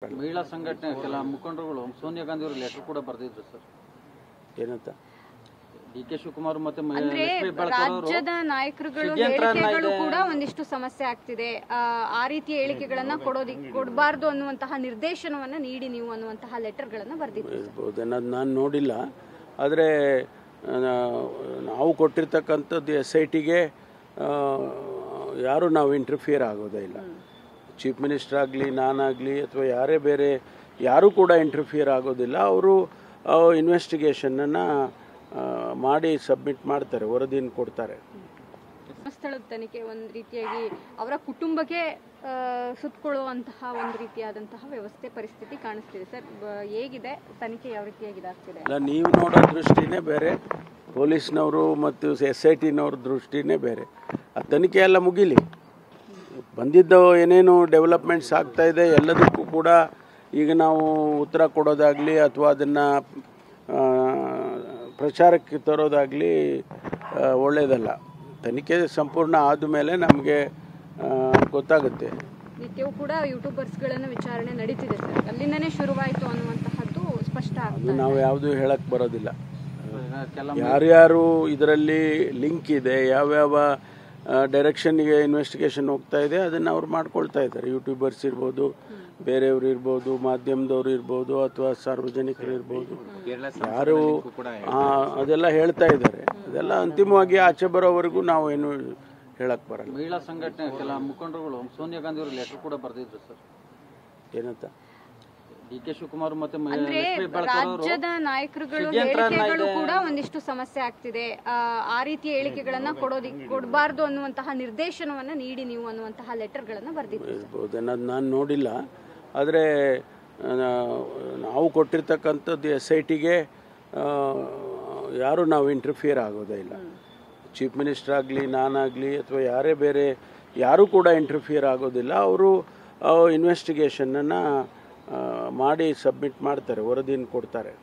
ಬರಲ್ಲ. ಮಹಿಳಾ ಸಂಘಟನೆ ಕೆಲ ಮುಖಂಡರುಗಳು ಸೋನಿಯಾ ಗಾಂಧಿ ಅವರು ಲೆಟರ್ ಕೂಡ ಬರೆದಿದ್ರು ಸರ್. ಏನಂತ? ಡಿ.ಕೆ. ಶಿವಕುಮಾರ್ ಮತ್ತೆ ರಾಜ್ಯದ ನಾಯಕರುಗಳು ಹೇಳಿಕೆಗಳು ಕೂಡ ಒಂದಿಷ್ಟು ಸಮಸ್ಯೆ ಆಗ್ತಿದೆ, ಆ ರೀತಿಯ ಹೇಳಿಕೆಗಳನ್ನ ಕೊಡಬಾರ್ದು ಅನ್ನುವಂತಹ ನಿರ್ದೇಶನವನ್ನ ನೀಡಿ ನೀವು ಅನ್ನುವಂತಹ ಲೆಟರ್ಗಳನ್ನ ಬರೆದಿದ್ರು. ನಾನು ನೋಡಿಲ್ಲ, ಆದರೆ ನಾವು ಕೊಟ್ಟಿರ್ತಕ್ಕಂಥದ್ದು SITಗೆ ಯಾರು ನಾವು ಇಂಟರ್ಫಿಯರ್ ಆಗೋದೇ ಇಲ್ಲ. ಚೀಫ್ ಮಿನಿಸ್ಟರ್ ಆಗಲಿ, ನಾನಾಗಲಿ ಅಥವಾ ಯಾರೇ ಬೇರೆ ಯಾರೂ ಕೂಡ ಇಂಟರ್ಫಿಯರ್ ಆಗೋದಿಲ್ಲ. ಅವರು ಇನ್ವೆಸ್ಟಿಗೇಷನನ್ನು ಮಾಡಿ ಸಬ್ಮಿಟ್ ಮಾಡ್ತಾರೆ, ವರದಿಯನ್ನು ಕೊಡ್ತಾರೆ. ಸ್ಥಳದ ತನಿಖೆ ಒಂದು ರೀತಿಯಾಗಿ ಅವರ ಕುಟುಂಬಕ್ಕೆ ಸುತ್ತಕೊಳ್ಳುವಂತಹ ಒಂದು ರೀತಿಯಾದಂತಹ ವ್ಯವಸ್ಥೆ ಪರಿಸ್ಥಿತಿ ಕಾಣಿಸ್ತಿದೆ ಸರ್. ಹೇಗಿದೆ ತನಿಖೆ, ಯಾವ ರೀತಿಯಾಗಿ ಇದಾಗ್ತಿದೆ? ಇಲ್ಲ, ನೀವು ನೋಡೋ ದೃಷ್ಟಿನೇ ಬೇರೆ, ಪೊಲೀಸ್ನವರು ಮತ್ತು SITನವ್ರ ದೃಷ್ಟಿನೇ ಬೇರೆ. ಆ ತನಿಖೆ ಎಲ್ಲ ಮುಗಿಲಿ, ಬಂದಿದ್ದು ಏನೇನು ಡೆವಲಪ್ಮೆಂಟ್ಸ್ ಆಗ್ತಾ ಇದೆ ಎಲ್ಲದಕ್ಕೂ ಕೂಡ ಈಗ ನಾವು ಉತ್ತರ ಕೊಡೋದಾಗಲಿ ಅಥವಾ ಅದನ್ನು ಪ್ರಚಾರಕ್ಕೆ ತರೋದಾಗಲಿ ಒಳ್ಳೆಯದಲ್ಲ. ತನಿಖೆ ಸಂಪೂರ್ಣ ಆದಮೇಲೆ ನಮಗೆ ಗೊತ್ತಾಗುತ್ತೆ. ನಿತ್ಯವೂ ಕೂಡ ಯೂಟ್ಯೂಬರ್ಸ್ಗಳನ್ನು ವಿಚಾರಣೆ ನಡೀತಿದೆ ಸರ್, ಅಲ್ಲಿಂದನೇ ಶುರುವಾಯಿತು ಅನ್ನುವಂತಹದ್ದು ಸ್ಪಷ್ಟ ಆಗ್ತದೆ. ನಾವು ಯಾವುದೂ ಹೇಳಕ್ಕೆ ಬರೋದಿಲ್ಲ. ಯಾರ್ಯಾರು ಇದರಲ್ಲಿ ಲಿಂಕ್ ಇದೆ, ಯಾವ್ಯಾವ ಡೈರೆಕ್ಷನ್ಗೆ ಇನ್ವೆಸ್ಟಿಗೇಷನ್ ಹೋಗ್ತಾ ಇದೆ ಅದನ್ನು ಅವ್ರು ಮಾಡ್ಕೊಳ್ತಾ ಇದ್ದಾರೆ. ಯೂಟ್ಯೂಬರ್ಸ್ ಇರ್ಬೋದು, ಬೇರೆಯವರು ಇರ್ಬೋದು, ಮಾಧ್ಯಮದವರು ಇರ್ಬೋದು ಅಥವಾ ಸಾರ್ವಜನಿಕರು ಇರ್ಬೋದು, ಯಾರು ಅದೆಲ್ಲ ಹೇಳ್ತಾ ಇದ್ದಾರೆ. ಅದೆಲ್ಲ ಅಂತಿಮವಾಗಿ ಆಚೆ ಬರೋವರೆಗೂ ನಾವು ಏನು ಹೇಳಕ್ ಬರಲ್ಲ. ಮಹಿಳಾ ಸಂಘಟನೆ ಕೆಲ ಮುಖಂಡರುಗಳು ಸೋನಿಯಾ ಗಾಂಧಿ ಅವರು ಲೆಟರ್ ಕೂಡ ಬರೆದಿದ್ರು ಸರ್. ಏನಂತ? ಡಿ.ಕೆ. ಶಿವಕುಮಾರ್ ಮತ್ತೆ ರಾಜ್ಯದ ನಾಯಕರುಗಳು ಹೇಳಿಕೆಗಳು ಕೂಡ ಒಂದಿಷ್ಟು ಸಮಸ್ಯೆ ಆಗ್ತಿದೆ, ಆ ರೀತಿಯ ಹೇಳಿಕೆಗಳನ್ನ ಕೊಡಬಾರ್ದು ಅನ್ನುವಂತಹ ನಿರ್ದೇಶನವನ್ನ ನೀಡಿ ನೀವು ಅನ್ನುವಂತಹ ಲೆಟರ್ಗಳನ್ನ ಬರೆದಿದ್ರು. ನಾನು ನೋಡಿಲ್ಲ, ಆದರೆ ನಾವು ಕೊಟ್ಟಿರ್ತಕ್ಕಂಥದ್ದು SITಗೆ ಯಾರು ನಾವು ಇಂಟರ್ಫಿಯರ್ ಆಗೋದೇ ಇಲ್ಲ. ಚೀಫ್ ಮಿನಿಸ್ಟರ್ ಆಗಲಿ, ನಾನಾಗಲಿ ಅಥವಾ ಯಾರೇ ಬೇರೆ ಯಾರೂ ಕೂಡ ಇಂಟರ್ಫಿಯರ್ ಆಗೋದಿಲ್ಲ. ಅವರು ಇನ್ವೆಸ್ಟಿಗೇಷನನ್ನು ಮಾಡಿ ಸಬ್ಮಿಟ್ ಮಾಡ್ತಾರೆ, ವರದಿಯನ್ನು ಕೊಡ್ತಾರೆ.